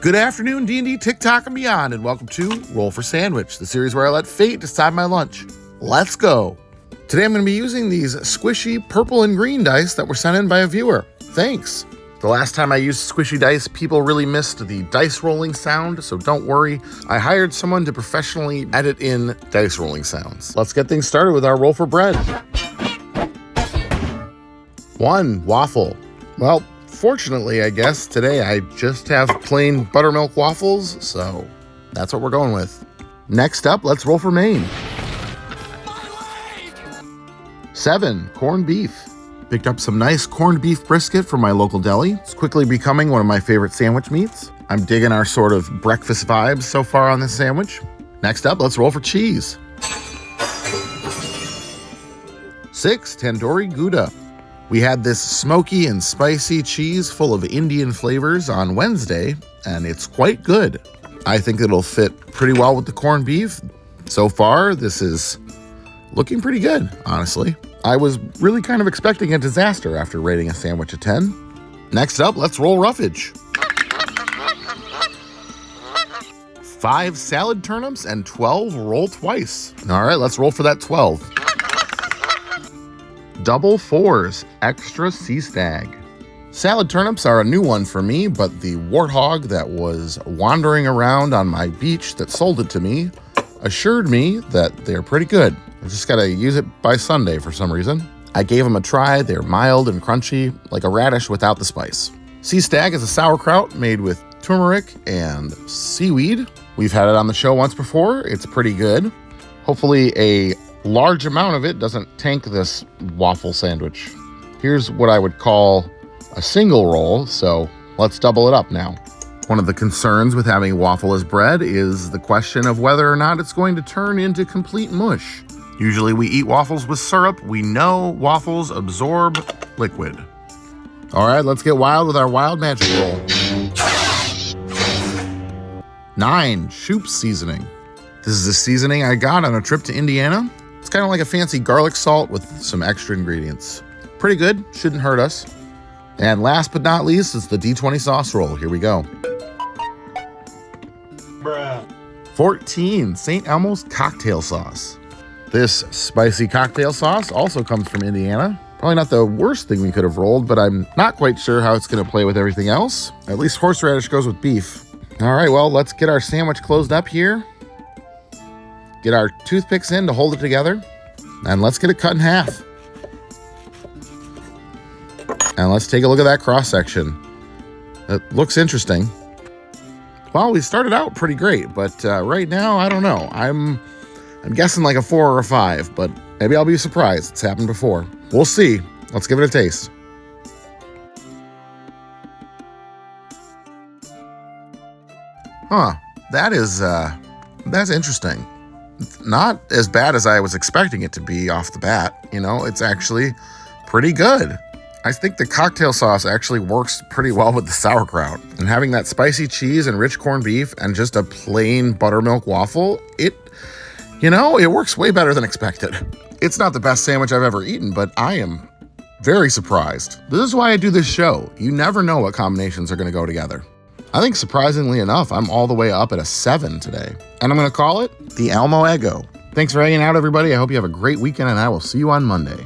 Good afternoon, D&D, TikTok, and beyond, and welcome to Roll for Sandwich, the series where I let fate decide my lunch. Let's go. Today I'm going to be using these squishy purple and green dice that were sent in by a viewer. Thanks. The last time I used squishy dice, people really missed the dice rolling sound, so don't worry. I hired someone to professionally edit in dice rolling sounds. Let's get things started with our roll for bread. 1, waffle. Well, fortunately, I guess, today I just have plain buttermilk waffles, so that's what we're going with. Next up, let's roll for main. 7, corned beef. Picked up some nice corned beef brisket from my local deli. It's quickly becoming one of my favorite sandwich meats. I'm digging our sort of breakfast vibes so far on this sandwich. Next up, let's roll for cheese. 6, tandoori gouda. We had this smoky and spicy cheese full of Indian flavors on Wednesday, and it's quite good. I think it'll fit pretty well with the corned beef. So far, this is looking pretty good, honestly. I was really kind of expecting a disaster after rating a sandwich a 10. Next up, let's roll roughage. 5 salad turnips and 12 roll twice. All right, let's roll for that 12. Double 4s, extra sea stag. Salad turnips are a new one for me, but the warthog that was wandering around on my beach that sold it to me assured me that they're pretty good. I just gotta use it by Sunday for some reason. I gave them a try. They're mild and crunchy, like a radish without the spice. Sea stag is a sauerkraut made with turmeric and seaweed. We've had it on the show once before. It's pretty good. Hopefully a large amount of it doesn't tank this waffle sandwich. Here's what I would call a single roll, so let's double it up now. One of the concerns with having waffle as bread is the question of whether or not it's going to turn into complete mush. Usually we eat waffles with syrup. We know waffles absorb liquid. All right, let's get wild with our wild magic roll. 9, Shoop seasoning. This is a seasoning I got on a trip to Indiana. It's kind of like a fancy garlic salt with some extra ingredients. Pretty good, shouldn't hurt us. And last but not least is the D20 sauce roll. Here we go. 14, St. Elmo's cocktail sauce. This spicy cocktail sauce also comes from Indiana. Probably not the worst thing we could have rolled, but I'm not quite sure how it's going to play with everything else. At least horseradish goes with beef. All right, well, let's get our sandwich closed up here. Get our toothpicks in to hold it together, and let's get it cut in half. And let's take a look at that cross section. It looks interesting. Well, we started out pretty great, but right now, I don't know. I'm guessing like a 4 or a 5, but maybe I'll be surprised. It's happened before. We'll see. Let's give it a taste. Huh, that's interesting. Not as bad as I was expecting it to be off the bat. You know, it's actually pretty good. I think the cocktail sauce actually works pretty well with the sauerkraut. And having that spicy cheese and rich corned beef and just a plain buttermilk waffle, it works way better than expected. It's not the best sandwich I've ever eaten, but I am very surprised. This is why I do this show. You never know what combinations are going to go together. I think surprisingly enough, I'm all the way up at a 7 today. And I'm going to call it the Elmo Eggo. Thanks for hanging out, everybody. I hope you have a great weekend, and I will see you on Monday.